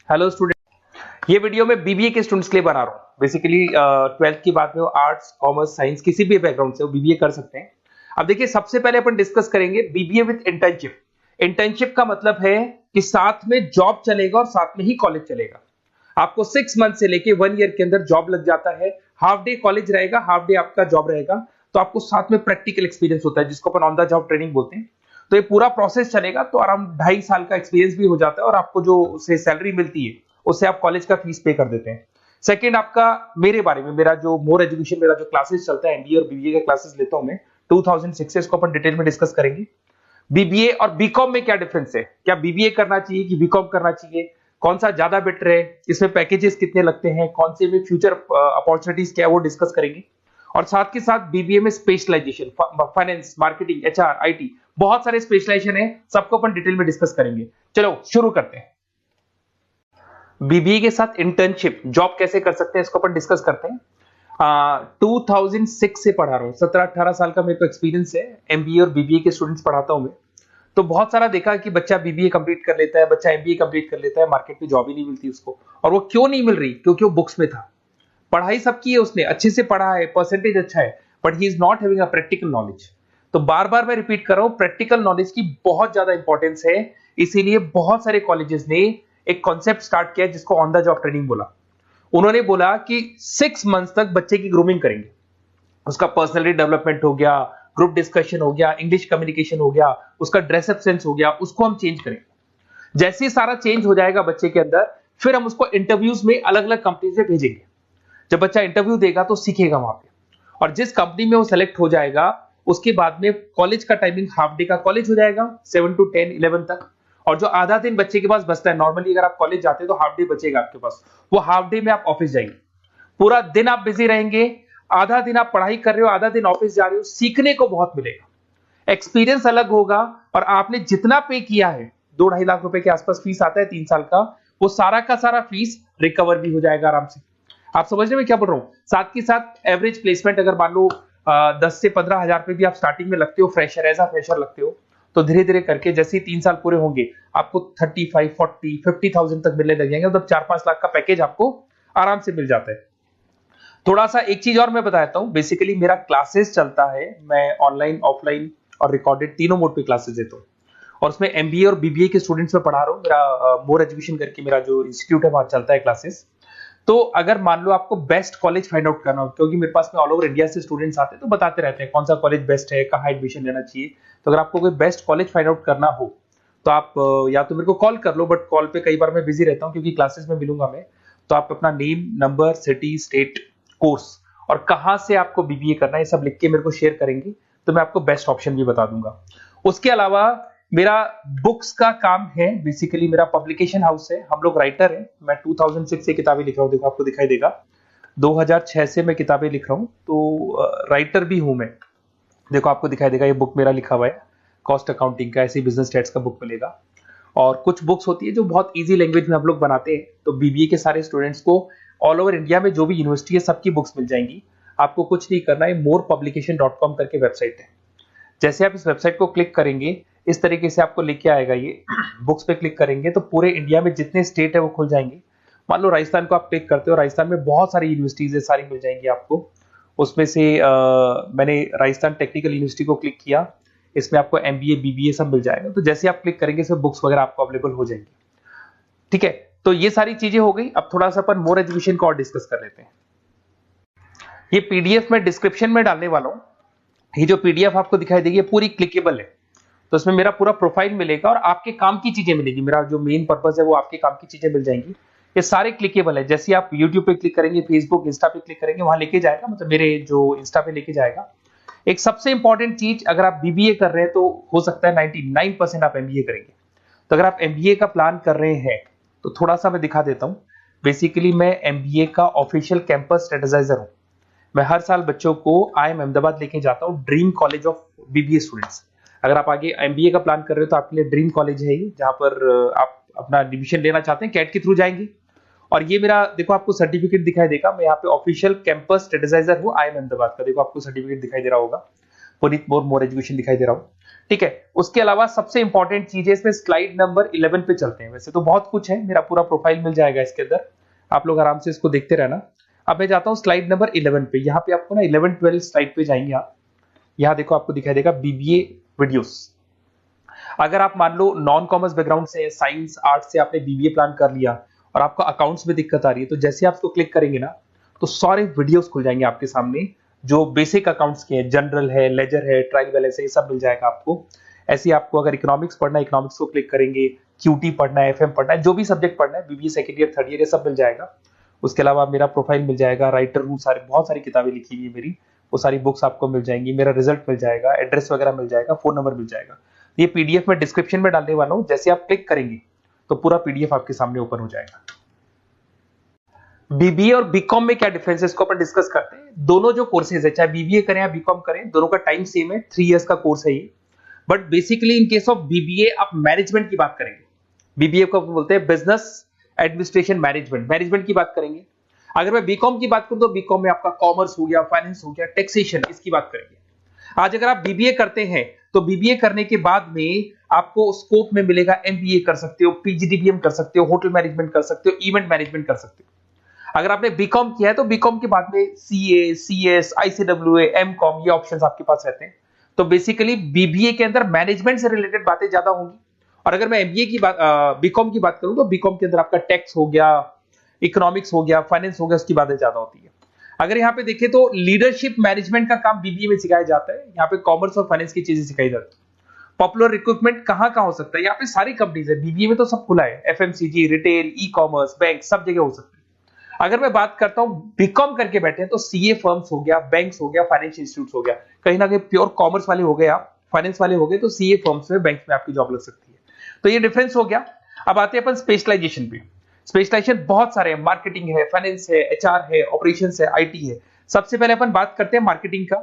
Hello student, ये video मैं BBA के स्टूडेंट्स के लिए बना रहा हूँ। बेसिकली 12th की बात में वो आर्ट्स, कॉमर्स, साइंस किसी भी बैकग्राउंड से वो बीबीए कर सकते हैं। अब देखिए, सबसे पहले अपन डिस्कस करेंगे बीबीए विद इंटर्नशिप। इंटर्नशिप का मतलब है कि साथ में जॉब चलेगा और साथ में ही कॉलेज चलेगा। आपको 6 मंथ से लेके 1 ईयर के अंदर जॉब लग जाता है। हाफ डे कॉलेज रहेगा, हाफ डे आपका जॉब रहेगा, तो आपको साथ में प्रैक्टिकल एक्सपीरियंस होता है जिसको अपन ऑन द जॉब ट्रेनिंग बोलते हैं। तो ये पूरा प्रोसेस चलेगा तो अराउंड 2.5 साल का एक्सपीरियंस भी हो जाता है और आपको जो उसे सैलरी मिलती है उससे आप कॉलेज का फीस पे कर देते हैं। सेकंड, आपका मेरे बारे में, मेरा जो मोर एजुकेशन, मेरा जो क्लासेस चलता है एमबीए और बीबीए का क्लासेस लेता हूं मैं 2006 से, इसको अपन डिटेल में डिस्कस करेंगे। बीबीए और बीकॉम में क्या डिफरेंस है, क्या बीबीए करना चाहिए कि बीकॉम करना चाहिए, कौन सा ज्यादा बेटर है, इसमें पैकेजेस कितने लगते हैं, कौन से में फ्यूचर अपॉर्चुनिटीज क्या है वो डिस्कस करेंगे। और साथ के साथ बीबीए में specialization, finance, marketing, HR, IT, बहुत सारे स्पेशलाइजेशन है, सबको अपन डिटेल में डिस्कस करेंगे। चलो शुरू करते हैं। बीबीए के साथ इंटर्नशिप, जॉब कैसे कर सकते हैं, इसको अपन डिस्कस करते हैं। 2006 से पढ़ा रहा हूँ, 17-18 साल का मेरे को एक्सपीरियंस है। एमबीए और बीबीए के स्टूडेंट्स पढ़ाता हूँ मैं। तो बहुत सारा देखा कि बच्चा बीबीए कंप्लीट कर लेता है, बच्चा एमबीए कंप्लीट कर लेता है, मार्केट में जॉब ही नहीं मिलती उसको। और वो क्यों नहीं मिल रही? क्योंकि वो बुक्स में था। पढ़ाई सबकी है, उसने अच्छे से पढ़ा है, परसेंटेज अच्छा है, but he is not having a practical knowledge. तो बार बार मैं रिपीट कर रहा हूं, प्रैक्टिकल नॉलेज की बहुत ज्यादा इंपॉर्टेंस है। इसीलिए बहुत सारे कॉलेजेस ने एक कॉन्सेप्ट स्टार्ट किया जिसको ऑन द जॉब ट्रेनिंग बोला। उन्होंने बोला कि 6 मंथ्स तक बच्चे की ग्रूमिंग करेंगे। उसका पर्सनैलिटी डेवलपमेंट हो गया, ग्रुप डिस्कशन हो गया, इंग्लिश कम्युनिकेशन हो गया, उसका ड्रेसअप सेंस हो गया, उसको हम चेंज करेंगे। जैसे ही सारा चेंज हो जाएगा बच्चे के अंदर, फिर हम उसको इंटरव्यूज में अलग अलग कंपनीज में भेजेंगे। जब बच्चा इंटरव्यू देगा तो सीखेगा वहां पे, और जिस कंपनी में वो सेलेक्ट हो जाएगा उसके बाद में कॉलेज का टाइमिंग हाफ डे का कॉलेज हो जाएगा, 7 to 10, 11 तक। और जो आधा दिन बच्चे के पास बचता है, नॉर्मली अगर आप कॉलेज जाते हैं तो हाफ डे बचेगा आपके पास, वो हाफ डे में आप ऑफिस जाएंगे। पूरा दिन आप बिजी रहेंगे, आधा दिन आप पढ़ाई कर रहे हो, आधा दिन ऑफिस जा रहे हो, सीखने को बहुत मिलेगा, एक्सपीरियंस अलग होगा। और आपने जितना पे किया है, 2-2.5 लाख रुपए के आसपास फीस आता है 3 साल का, वो सारा का सारा फीस रिकवर भी हो जाएगा आराम से। आप समझ रहे हैं मैं क्या बोल रहा हूं? साथ के साथ एवरेज प्लेसमेंट अगर मान लो 10 से 15 हजार रुपए भी आप स्टार्टिंग में लगते हो, फ्रेशर, एज अ फ्रेशर लगते हो, तो धीरे धीरे करके जैसे ही 3 साल पूरे होंगे आपको 35, 40, 50,000 तक मिलने लग जाएंगे। मतलब 4-5 लाख का पैकेज आपको आराम से मिल जाता है। थोड़ा सा एक चीज और मैं बताता हूँ। बेसिकली मेरा क्लासेस चलता है, मैं ऑनलाइन, ऑफलाइन और रिकॉर्डेड तीनों मोड पे क्लासेस देता हूँ। और उसमें एमबीए और बीबीए के स्टूडेंट्स में पढ़ा रहा हूँ। मेरा मोर एजुकेशन करके मेरा जो इंस्टीट्यूट है वहां चलता है क्लासेस। तो अगर मान लो आपको बेस्ट कॉलेज फाइंड आउट करना हो, क्योंकि मेरे पास में ऑल ओवर इंडिया से स्टूडेंट्स आते हैं तो बताते रहते हैं कौन सा कॉलेज बेस्ट है, कहाँ एडमिशन लेना चाहिए। तो अगर आपको कोई बेस्ट कॉलेज फाइंड आउट करना हो तो आप या तो मेरे को कॉल कर लो, बट कॉल पे कई बार मैं बिजी रहता हूँ क्योंकि क्लासेस में मिलूंगा मैं। तो आप अपना name, number, city, state, course और कहाँ से आपको बीबीए करना है, ये सब लिख के मेरे को शेयर करेंगे तो मैं आपको बेस्ट ऑप्शन भी बता दूंगा। उसके अलावा मेरा बुक्स का काम है। बेसिकली मेरा पब्लिकेशन हाउस है, हम लोग राइटर हैं। मैं 2006 से किताबें लिख रहा हूँ, देखो आपको दिखाई देगा। 2006 से मैं किताबें लिख रहा हूँ, तो राइटर भी हूं मैं। देखो आपको दिखाई देगा, ये बुक मेरा लिखा हुआ है, कॉस्ट अकाउंटिंग का, ऐसे बिजनेस स्टैट्स का बुक मिलेगा। और कुछ बुक्स होती है जो बहुत इजी लैंग्वेज में हम लोग बनाते हैं, तो बीबीए के सारे स्टूडेंट्स को ऑल ओवर इंडिया में जो भी यूनिवर्सिटी है सबकी बुक्स मिल जाएंगी। आपको कुछ नहीं करना है, morepublication.com करके वेबसाइट है। जैसे आप इस वेबसाइट को क्लिक करेंगे, इस तरीके से आपको लेके आएगा। ये बुक्स पे क्लिक करेंगे तो पूरे इंडिया में जितने स्टेट है वो खुल जाएंगे। मान लो राजस्थान को आप क्लिक करते हो, राजस्थान में बहुत सारी यूनिवर्सिटीज है, सारी मिल जाएंगी आपको। उसमें से मैंने राजस्थान टेक्निकल यूनिवर्सिटी को क्लिक किया, इसमें आपको एमबीए, बीबीए सब मिल जाएगा। तो जैसे आप क्लिक करेंगे सब बुक्स वगैरह आपको अवेलेबल हो जाएंगी। ठीक है, तो ये सारी चीजें हो गई। अब थोड़ा सा अपन मोर एजुकेशन को और डिस्कस कर लेते हैं। ये पीडीएफ में डिस्क्रिप्शन में डालने वाला हूँ। ये जो पीडीएफ आपको दिखाई देगी पूरी क्लिकेबल है, तो इसमें मेरा पूरा प्रोफाइल मिलेगा और आपके काम की चीजें मिलेगी। मेरा जो मेन पर्पस है वो आपके काम की चीजें मिल जाएंगी। ये सारे क्लिकेबल है। जैसे आप YouTube पे क्लिक करेंगे, फेसबुक, इंस्टा पे क्लिक करेंगे, वहां लेके जाएगा, मतलब मेरे जो इंस्टा पे लेके जाएगा। एक सबसे इंपॉर्टेंट चीज, अगर आप बीबीए कर रहे हैं तो हो सकता है 99% आप एमबीए करेंगे। तो अगर आप एमबीए का प्लान कर रहे हैं तो थोड़ा सा मैं दिखा देता हूँ। बेसिकली मैं एमबीए का ऑफिशियल कैंपस स्ट्रेटेजाइजर हूँ। मैं हर साल बच्चों को IIM अहमदाबाद लेके जाता हूँ, dream college of BBA students. अगर आप आगे एमबीए का प्लान कर रहे हो तो आपके लिए ड्रीम कॉलेज है ये, जहां पर आप अपना एडमिशन लेना चाहते हैं, कैट के थ्रू जाएंगे। और ये मेरा, देखो आपको सर्टिफिकेट दिखाई देगा, मैं यहाँ पे ऑफिशियल कैंपस स्ट्रेटेजाइजर हूँ IIM अहमदाबाद का। देखो आपको सर्टिफिकेट दिखाई दे रहा होगा। पुनीत मोर एजुकेशन दिखाई दे रहा हूँ, ठीक है। उसके अलावा सबसे इंपॉर्टेंट चीज है इसमें, स्लाइड नंबर 11 पे चलते हैं। वैसे तो बहुत कुछ है, मेरा पूरा प्रोफाइल मिल जाएगा इसके अंदर, आप लोग आराम से इसको देखते रहना। अब मैं जाता हूँ स्लाइड नंबर 11 पे। यहाँ पे आपको ना 11-12 स्लाइड पे जाएंगे आप। यहाँ देखो आपको दिखाई देगा बीबीए वीडियोस। अगर आप मान लो नॉन कॉमर्स बैकग्राउंड से, साइंस आर्ट्स से आपने बीबीए प्लान कर लिया और आपको अकाउंट्स में दिक्कत आ रही है, तो जैसे आप इसको क्लिक करेंगे ना तो सारे वीडियोस खुल जाएंगे आपके सामने, जो बेसिक अकाउंट्स के हैं, जनरल है, लेजर है, ट्रायल बैलेंस है, ये सब मिल जाएगा आपको। ऐसे आपको अगर इकोनॉमिक्स पढ़ना है, इकोनॉमिक्स को क्लिक करेंगे, क्यूटी पढ़ना है, एफएम पढ़ना है, जो भी सब्जेक्ट पढ़ना है, BBA second year, third year, ये सब मिल जाएगा। उसके अलावा मेरा प्रोफाइल मिल जाएगा, राइटर हूँ, सारे बहुत सारी किताबें लिखी हुई है मेरी, वो सारी बुक्स आपको मिल जाएंगी, मेरा रिजल्ट मिल जाएगा, एड्रेस वगैरह मिल जाएगा, फोन नंबर मिल जाएगा। ये पीडीएफ में डिस्क्रिप्शन में डालने वाला हूँ, जैसे आप क्लिक करेंगे तो पूरा पीडीएफ आपके सामने ओपन हो जाएगा। बीबीए और बीकॉम में क्या डिफरेंस है, इसको अपन डिस्कस करते हैं। दोनों जो कोर्सेज है, चाहे बीबीए करें या बीकॉम करें, दोनों का टाइम सेम है, 3 इयर्स का कोर्स है ये। But basically in case of BBA आप मैनेजमेंट की बात करेंगे। बीबीए को बोलते हैं बिजनेस एडमिनिस्ट्रेशन मैनेजमेंट, मैनेजमेंट की बात करेंगे। अगर मैं बीकॉम की बात करूं तो बीकॉम में आपका कॉमर्स हो गया, फाइनेंस हो गया, टैक्सेशन, इसकी बात करेंगे। आज अगर आप बीबीए करते हैं तो बीबीए करने के बाद में आपको स्कोप में मिलेगा, एमबीए कर सकते हो, पीजीडीबीएम कर सकते हो, होटल मैनेजमेंट कर सकते हो, इवेंट मैनेजमेंट कर सकते हो। अगर आपने बीकॉम किया है तो बीकॉम के बाद में सीए, सीएस, आईसीडब्ल्यूए, एमकॉम, ये ऑप्शंस आपके पास रहते हैं। तो बेसिकली बीबीए के अंदर मैनेजमेंट से रिलेटेड बातें ज्यादा होंगी। और अगर मैं एमबीए की बात, बीकॉम की बात करूं तो बीकॉम के अंदर आपका टैक्स हो गया, इकोनॉमिक्स हो गया, फाइनेंस हो गया, उसकी बातें ज्यादा होती है। अगर यहाँ पे देखें तो लीडरशिप मैनेजमेंट का काम बीबीए में सिखाया जाता है। यहाँ पे कॉमर्स और फाइनेंस की चीजें सिखाई जाती है। पॉपुलर रिक्रूटमेंट कहाँ कहाँ हो सकता है, यहाँ पे सारी कंपनीज है, बीबीए में तो सब खुला है, FMCG, retail, e commerce, bank, सब जगह हो सकती है। अगर मैं बात करता हूं बीकॉम करके बैठे हैं तो सीए फर्म्स हो गया, बैंक्स हो गया, फाइनेंशियल इंस्टीट्यूट्स हो गया, कहीं ना कहीं प्योर कॉमर्स वाले हो गए आप, फाइनेंस वाले हो गए तो सीए फर्म्स में, बैंक्स में आपकी जॉब लग सकती है। तो ये डिफरेंस हो गया। अब आते हैं अपन स्पेशलाइजेशन पे। स्पेशलाइजेशन बहुत सारे हैं, मार्केटिंग है, फाइनेंस है, एचआर है, ऑपरेशंस है, आईटी है। सबसे पहले अपन बात करते हैं मार्केटिंग का।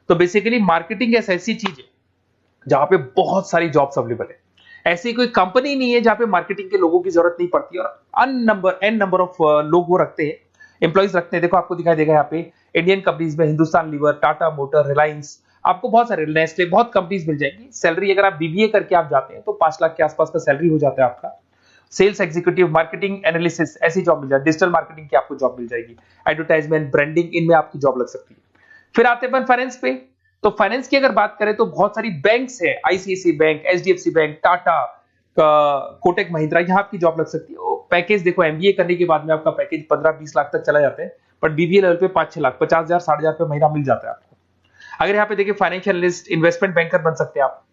तो बेसिकली मार्केटिंग ऐसी चीज है जहां पे बहुत सारी जॉब्स अवेलेबल है। ऐसी कोई कंपनी नहीं है जहां पे मार्केटिंग के लोगों की जरूरत नहीं पड़ती, और एन नंबर ऑफ लोग वो रखते हैं, एम्प्लॉइज रखते हैं। देखो आपको दिखाई देगा यहाँ पे इंडियन कंपनीज में हिंदुस्तान लीवर, टाटा मोटर, रिलायंस, आपको बहुत सारे, नेस्ले, बहुत कंपनीज मिल जाएंगी। सैलरी अगर आप बीबीए करके आप जाते हैं तो 5 लाख के आसपास का सैलरी हो जाता है आपका। सेल्स एग्जीक्यूटिव, मार्केटिंग एनालिसिस, ऐसी जॉब मिल जाए, डिजिटल मार्केटिंग की आपको जॉब मिल जाएगी, एडवर्टाइजमेंट, ब्रांडिंग, इनमें आपकी जॉब लग सकती है। फिर आते हैं फाइनेंस पे। तो फाइनेंस की अगर बात करें तो बहुत सारी बैंक्स है, ICICI bank, HDFC bank, Tata, Kotak Mahindra, यहाँ आपकी जॉब लग सकती है। पैकेज देखो, एमबीए करने के बाद में आपका पैकेज 15-20 लाख तक चला जाता है, बट बीबीए लेवल पे 5-6 लाख, 50,000, 60,000 रुपए महीना मिल जाता है आपको। अगर यहाँ पे देखिए फाइनेंशियल एनालिस्ट, इन्वेस्टमेंट बैंकर बन सकते हैं आप।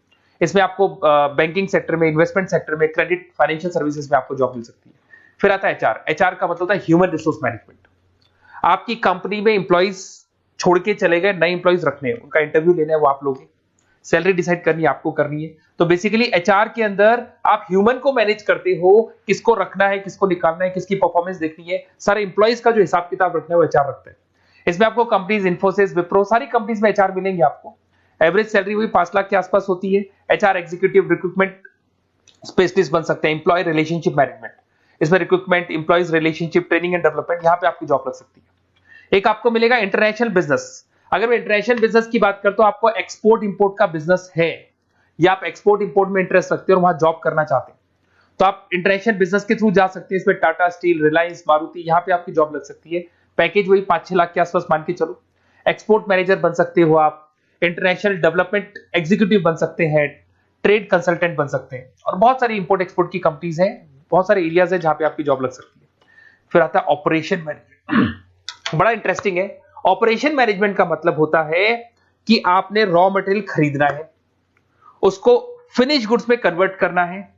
इसमें आपको बैंकिंग सेक्टर में, इन्वेस्टमेंट सेक्टर में, क्रेडिट, फाइनेंशियल सर्विसेज में आपको जॉब मिल सकती है। फिर आता है एचआर। एचआर का मतलब होता है ह्यूमन रिसोर्स मैनेजमेंट। आपकी कंपनी में इंप्लॉइज छोड़ के चले गए, नए इंप्लॉइज रखने हैं, उनका इंटरव्यू लेना है, वो आप लोग, सैलरी डिसाइड करनी है आपको, करनी है। तो बेसिकली एचआर के अंदर आप ह्यूमन को मैनेज करते हो, किसको रखना है, किसको निकालना है, किसकी परफॉर्मेंस देखनी है, सारे इंप्लॉइज का जो हिसाब किताब रखना है वो एचआर रखते हैं। इसमें आपको कंपनीज, इन्फोसिस, विप्रो, सारी कंपनीज में एचआर मिलेंगे आपको। एवरेज सैलरी वही 5 लाख के आसपास होती है। एचआर एग्जीक्यूटिव, रिक्रूटमेंट स्पेशलिस्ट बन सकते हैं, एम्प्लॉय रिलेशनशिप मैनेजमेंट, इसमें recruitment, employees relationship, training and development, यहाँ पे आपकी जॉब लग सकती है। एक आपको मिलेगा इंटरनेशनल बिजनेस। अगर मैं इंटरनेशनल बिजनेस की बात करता हूं, आपको एक्सपोर्ट इंपोर्ट का बिजनेस है या आप एक्सपोर्ट इंपोर्ट में इंटरेस्ट रखते हो और वहां जॉब करना चाहते हैं, तो आप इंटरनेशनल बिजनेस के थ्रू जा सकते हैं। इसमें टाटा स्टील, रिलायंस, मारुति, यहाँ पे आपकी जॉब लग सकती है। पैकेज वही 5-6 लाख के आसपास मान के चलो। एक्सपोर्ट मैनेजर बन सकते हो आप, इंटरनेशनल डेवलपमेंट एग्जीक्यूटिव बन सकते हैं, ट्रेड कंसल्टेंट बन सकते हैं, और बहुत सारी इंपोर्ट एक्सपोर्ट की कंपनीज हैं, बहुत सारे एरियाज है जहां पे आपकी जॉब लग सकती है। फिर आता है ऑपरेशन मैनेजमेंट। बड़ा इंटरेस्टिंग है। ऑपरेशन मैनेजमेंट का मतलब होता है कि आपने रॉ मटेरियल खरीदना है, उसको फिनिश गुड्स में कन्वर्ट करना है,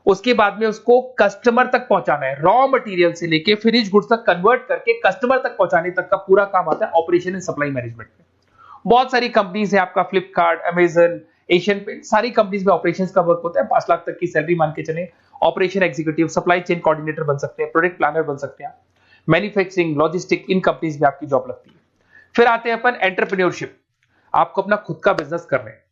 उसके बाद में उसको कस्टमर तक पहुंचाना है। रॉ मटेरियल से लेके फिनिश गुड्स तक कन्वर्ट करके कस्टमर तक पहुंचाने तक का पूरा काम आता है ऑपरेशन एंड सप्लाई मैनेजमेंट में। बहुत सारी कंपनीज है, आपका फ्लिपकार्ट, अमेजन, एशियन पेंट, सारी कंपनीज में ऑपरेशंस का वर्क होता है। 5 लाख तक की सैलरी मान के चले। Operation executive, supply chain coordinator बन सकते हैं, प्रोडक्ट प्लानर बन सकते हैं, मैन्युफैक्चरिंग, लॉजिस्टिक, इन कंपनीज में आपकी जॉब लगती है। फिर आते हैं अपन एंटरप्रेन्योरशिप। आपको अपना खुद का बिजनेस करना है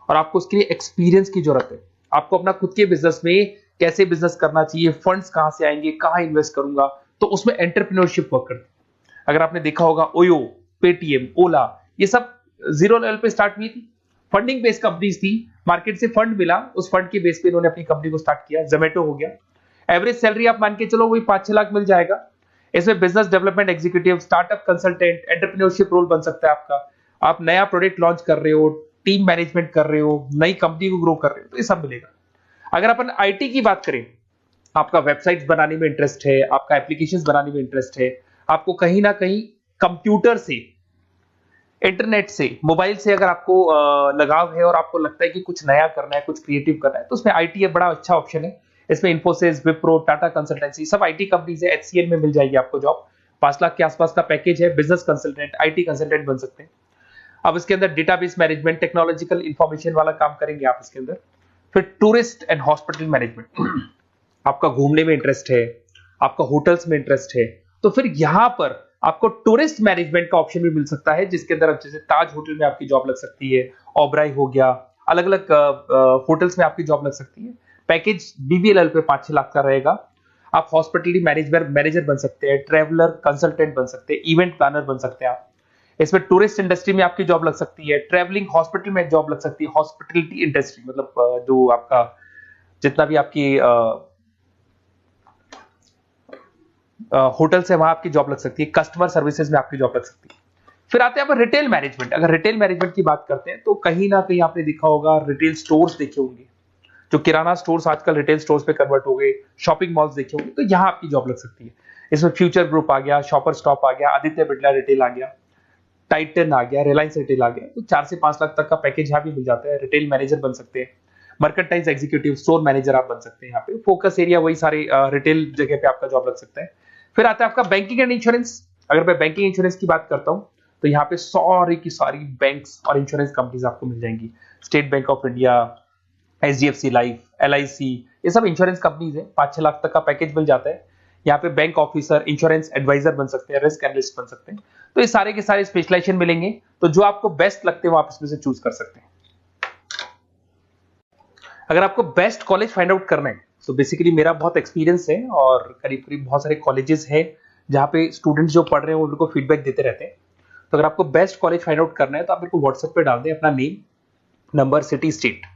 और आपको उसके लिए एक्सपीरियंस की जरूरत है। आपको अपना खुद के बिजनेस में कैसे बिजनेस करना चाहिए, फंड्स कहां से आएंगे, कहां इन्वेस्ट करूंगा, तो उसमें एंटरप्रेन्योरशिप वर्क करती है। अगर आपने देखा होगा ओयो, पेटीएम, ओला, ये सब जीरो लेवल पे स्टार्ट हुई थी। फंडिंग बेस्ड कंपनीज थी, मार्केट से फंड मिला, उस फंड के बेस पे इन्होंने अपनी कंपनी को स्टार्ट किया। जोमेटो हो गया, एवरेज सैलरी आप मान के चलो वही 5-6 लाख मिल जाएगा। इसमें business development executive, startup consultant, entrepreneurship role बन सकता है आपका। आप नया प्रोडक्ट लॉन्च कर रहे हो, टीम मैनेजमेंट कर रहे हो, नई कंपनी को ग्रो कर रहे हो, तो ये सब मिलेगा। अगर अपन आईटी की बात करें, आपका वेबसाइट्स बनाने में इंटरेस्ट है, आपका एप्लीकेशंस बनाने में इंटरेस्ट है, आपको कहीं ना कहीं कंप्यूटर से, इंटरनेट से, मोबाइल से अगर आपको लगाव है और आपको लगता है कि कुछ नया करना है, कुछ क्रिएटिव करना है, तो उसमें आईटी एक बड़ा अच्छा ऑप्शन है। इसमें इन्फोसिस, विप्रो, टाटा कंसल्टेंसी, सब आईटी कंपनीज है। एचसीएल में मिल जाएगी आपको जॉब, 5 लाख के आसपास का पैकेज है। बिजनेस कंसल्टेंट, आईटी कंसल्टेंट बन सकते हैं। अब इसके अंदर डेटाबेस मैनेजमेंट, टेक्नोलॉजिकल इंफॉर्मेशन वाला काम करेंगे आप इसके अंदर। फिर टूरिस्ट एंड हॉस्पिटल मैनेजमेंट, आपका घूमने में इंटरेस्ट है, आपका होटल्स में इंटरेस्ट है, तो फिर यहां पर आपको टूरिस्ट मैनेजमेंट का ऑप्शन भी मिल सकता है, जिसके अंदर जैसे ताज होटल में आपकी जॉब लग सकती है, ओबराय हो गया, अलग अलग होटल्स में आपकी जॉब लग सकती है। पैकेज बीबीएलएल पे 5-6 लाख का रहेगा। आप हॉस्पिटलिटी मैनेजर बन सकते हैं, ट्रैवलर कंसल्टेंट बन सकते हैं, इवेंट प्लानर बन सकते हैं आप। इसमें टूरिस्ट इंडस्ट्री में आपकी जॉब लग सकती है, ट्रैवलिंग हॉस्पिटल में जॉब लग सकती है, हॉस्पिटलिटी इंडस्ट्री मतलब जो आपका जितना भी आपकी होटल से वहां आपकी जॉब लग सकती है, कस्टमर सर्विसेज में आपकी जॉब लग सकती है। फिर आते हैं आप रिटेल मैनेजमेंट। अगर रिटेल मैनेजमेंट की बात करते हैं तो कहीं ना कहीं आपने देखा होगा, रिटेल स्टोर्स देखे होंगे, जो किराना स्टोर्स आजकल रिटेल स्टोर्स पे कन्वर्ट हो गए, शॉपिंग मॉल्स देखे होंगे, तो यहां आपकी जॉब लग सकती है। इसमें फ्यूचर ग्रुप आ गया, शॉपर स्टॉप आ गया, आदित्य बिरला रिटेल आ गया, टाइटन आ गया, रिलायंस रिटेल आ गया, तो 4 से 5 लाख तक का पैकेज यहाँ भी मिल जाता है। रिटेल मैनेजर बन सकते हैं, मर्केंटाइज एग्जीक्यूटिव, स्टोर मैनेजर आप बन सकते हैं। यहाँ पे फोकस एरिया वही सारे रिटेल जगह पे आपका जॉब लग सकता है। फिर आता है आपका बैंकिंग एंड इंश्योरेंस। अगर मैं बैंकिंग इंश्योरेंस की बात करता हूं तो यहाँ पे सारी की सारी बैंक्स और इंश्योरेंस कंपनीज आपको मिल जाएंगी। State bank of India, HDFC life, LIC, ये सब इंश्योरेंस कंपनीज है। 5-6 लाख तक का पैकेज मिल जाता है। यहाँ पे बैंक ऑफिसर, इंश्योरेंस एडवाइजर बन सकते हैं, रिस्क एनालिस्ट बन सकते हैं। तो ये सारे के सारे स्पेशलाइजेशन मिलेंगे। तो जो आपको बेस्ट लगते हैं वो आप इसमें से चूज कर सकते हैं। अगर आपको बेस्ट कॉलेज फाइंड आउट करना है तो बेसिकली मेरा बहुत एक्सपीरियंस है और करीब करीब बहुत सारे कॉलेजेस हैं जहाँ पे स्टूडेंट्स जो पढ़ रहे हैं उनको फीडबैक देते रहते हैं। तो अगर आपको बेस्ट कॉलेज फाइंड आउट करना है तो आप मेरे को व्हाट्सएप पे डाल दें अपना name, number, city, state,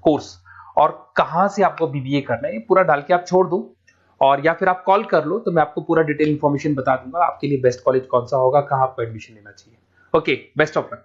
course और कहाँ से आपको बीबीए करना है, ये पूरा डाल के आप छोड़ दो। और या फिर आप कॉल कर लो तो मैं आपको पूरा डिटेल इंफॉर्मेशन बता दूंगा आपके लिए बेस्ट कॉलेज कौन सा होगा, कहाँ आपको एडमिशन लेना चाहिए। Okay, best of luck.